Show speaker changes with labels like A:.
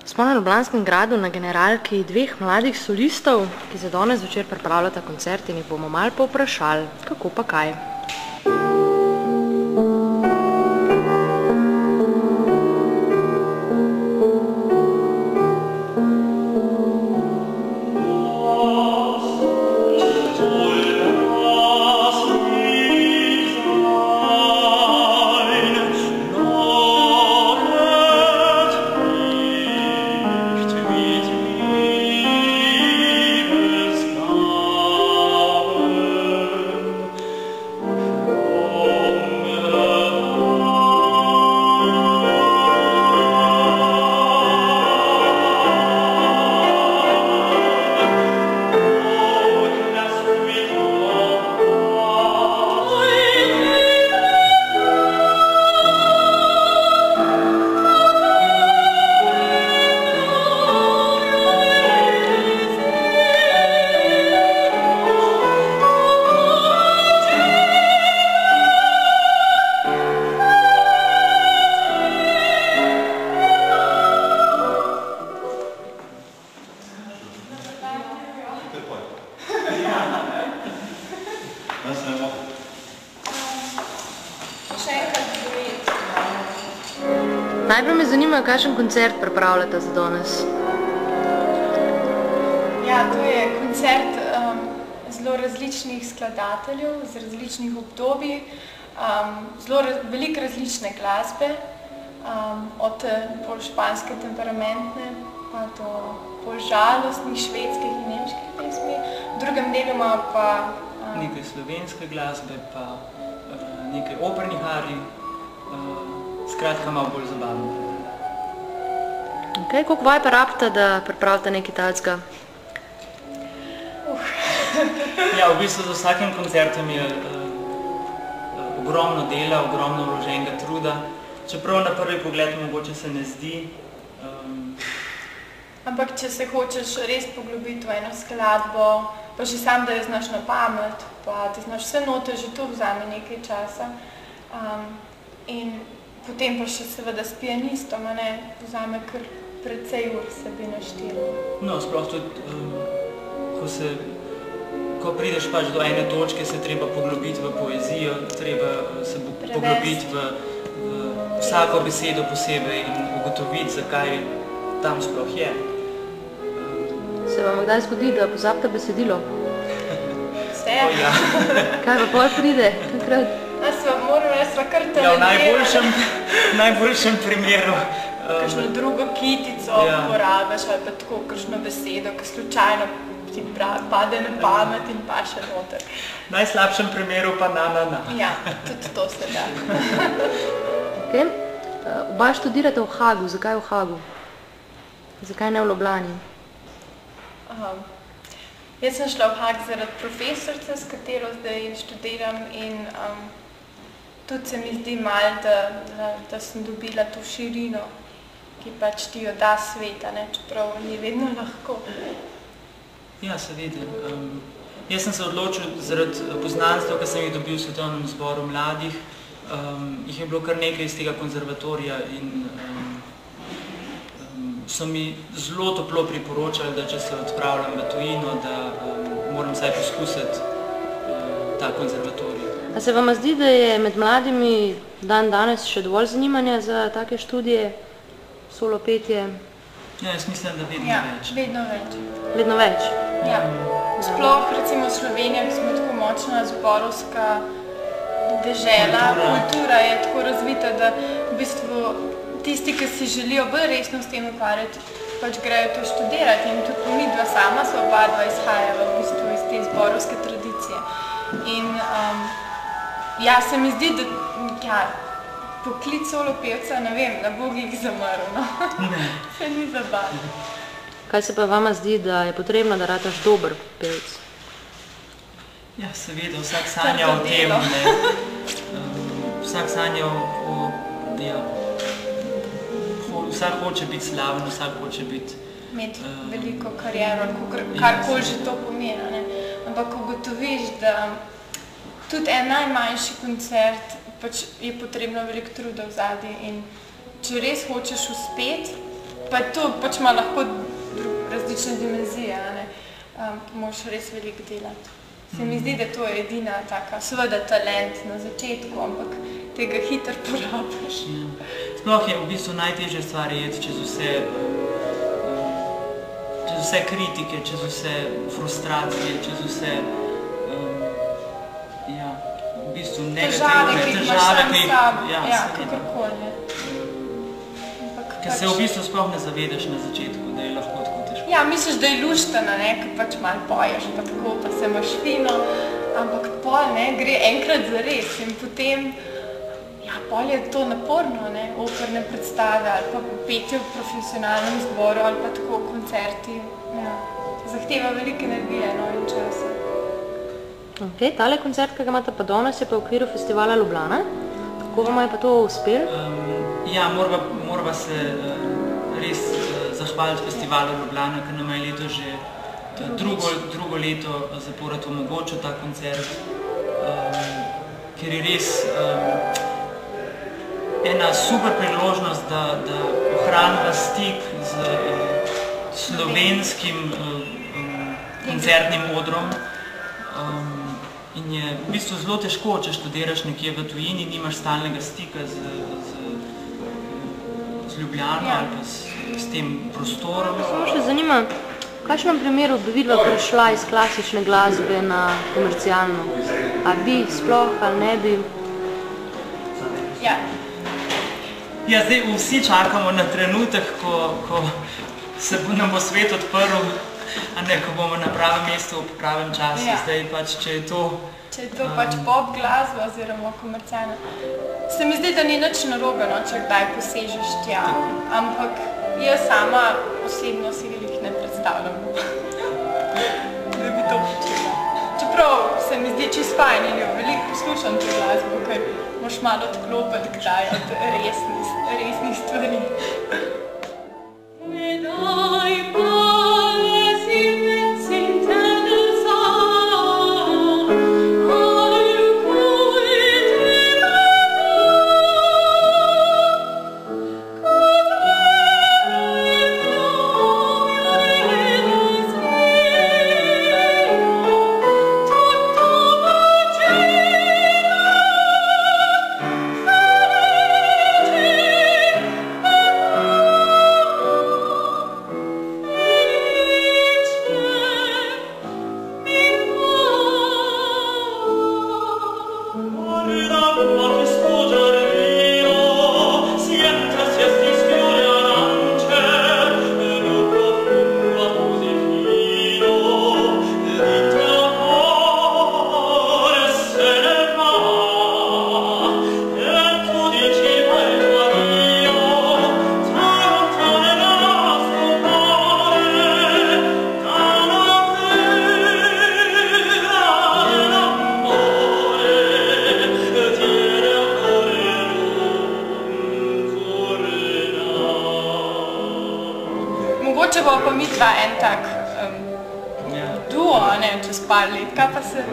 A: Smo na Ljubljanskem gradu na generalki dveh mladih solistov, ki se danes zvečer pripravljata koncert in jih bomo malo povprašali, kako pa kaj. Najprej me zanima, kakšen koncert pripravljate za danes?
B: Ja, to je koncert zelo različnih skladateljev, z različnih obdobij, zelo veliko različne glasbe, od bolj španske temperamentne pa do bolj žalostnih švedskih in nemških pesmi. V drugem delu ima pa
C: nekaj slovenske glasbe, pa nekaj opernih arij, skratka malo bolj zabavno.
A: Ok, koliko vaj pa rabite, da pripravite nekaj takega?
C: Ja, v bistvu za vsakim koncertom je ogromno dela, ogromno vloženega truda, čeprav na prvi pogled mogoče se ne zdi.
B: Ampak če se hočeš res poglobiti v eno skladbo, pa že sam, da jo znaš na pamet, pa da znaš vse note, že to vzame nekaj časa. In potem pa še seveda s pianistom, vzame kar precej ur se bi naštelo.
C: No, sploh tudi, ko prideš pač do ene točke, se treba poglobiti v poezijo, treba se poglobiti v vsako besedo posebej in ugotoviti, zakaj tam sploh je.
A: Se vam kdaj zgodi, da pozabite besedilo?
B: Vse?
C: Ja.
A: Kaj pa pol pride? Takrat?
B: Sva kar
C: Ja, v najboljšem primeru.
B: Kakšno drugo kitico uporabiš ali pa tako kakšno besedo, ki slučajno ti pade na pamet in paše noter.
C: V najslabšem primeru pa na.
B: Ja, tudi to se da.
A: Ok. Oba študirate v Hagu. Zakaj v Hagu? Zakaj ne v Ljubljani?
B: Jaz sem šla v Hag zaradi profesorice, s katero zdaj študiram in tudi se mi zdi malo, da sem dobila to širino, ki pač ti jo da svet, čeprav ni vedno lahko.
C: Ja, seveda. Jaz sem se odločil zaradi poznanstva, ki sem jih dobil v Svetovnem zboru mladih. Jih je bilo kar nekaj iz tega konzervatorija in so mi zelo toplo priporočali, da če se odpravljam v tujino, da moram vsaj poskusiti ta konzervatorij.
A: A se vam zdi, da je med mladimi danes še dovolj zanimanja za take študije, solo petje?
C: Ja, jaz mislim, da vedno več.
B: Ja, vedno več.
A: Vedno več?
B: Ja. Sploh recimo Slovenija, ki smo tako močna zborovska dežela, kultura je tako razvita, da v bistvu tisti, ki si želijo bolj resno s tem ukvarjati, pač grejo to študirati in tudi midva sama so oba izhajala v bistvu iz te zborovske tradicije. In ja, se mi zdi, da poklic solo pevca, ne vem, ne bo glih zamrl, no. Se ni zabavno.
A: Kaj se pa vama zdi, da je potrebno, da rataš dober pevec?
C: Ja, seveda, vsak sanja o tem, vsak sanja vsak hoče biti slaven, vsak hoče biti
B: imeti veliko kariero, karkoli že to pomeni. Ampak ugotoviš, da tudi en najmanjši koncert pač je potrebno veliko truda vzadaj in če res hočeš uspeti, Pa to pač ima lahko različne dimenzije, moraš res veliko delati. Se mi zdi, da to je edina taka, seveda talent na začetku, ampak tega hitro porabiš.
C: Sploh je v bistvu najtežja stvar jeti čez vse kritike, čez vse frustracije, čez vse v bistvu negativne težave, ki
B: imaš kakorkoli.
C: Ker se v bistvu sploh ne zavedaš na začetku, da je lahko tako težko.
B: Ja, misliš, da je luštana, ker pač malo poješ, pa tako, pa se imaš fino, ampak pol, gre enkrat zares in potem, pol je to naporno, operne predstave ali pa petje v profesionalnem zboru ali pa tako koncerti. Zahteva veliko energije in časa.
A: Ok, tale koncert, ki ga imate pa danes, je pa v okviru festivala Ljubljana. Kako vam je pa to uspelo?
C: Ja, morava se res zahvaliti festivalu Ljubljana, ker nam je leto že drugo leto zapored omogočil ta koncert, ker je res ena super priložnost, da ohraniva stik z slovenskim koncertnim odrom. In je v bistvu zelo težko, če študiraš nekje v tujini, nimaš stalnega stika z Ljubljano ali pa s tem prostorom.
A: Samo še zanima, v kakšnem primeru bi vidva prešla iz klasične glasbe na komercialno? A bi sploh ali ne bi?
B: Ja.
C: Ja, zdaj vsi čakamo na trenutek, ko se nam bo svet odprl, ko bomo na pravem mestu ob pravem času. Zdaj pač, če je to
B: pač pop glasba oziroma komercialna. Se mi zdi, da ni nič narobe, če kdaj posežeš tja. Ampak jaz sama osebno si jih ne predstavljam, da bi to počela. Čeprav se mi zdi čisto fajn in jo veliko poslušam to glasbo, ker moraš malo odklopiti kdaj od resnih stvari. Mogoče bo pa mi dva en tak duo, čez par let, kaj pa se...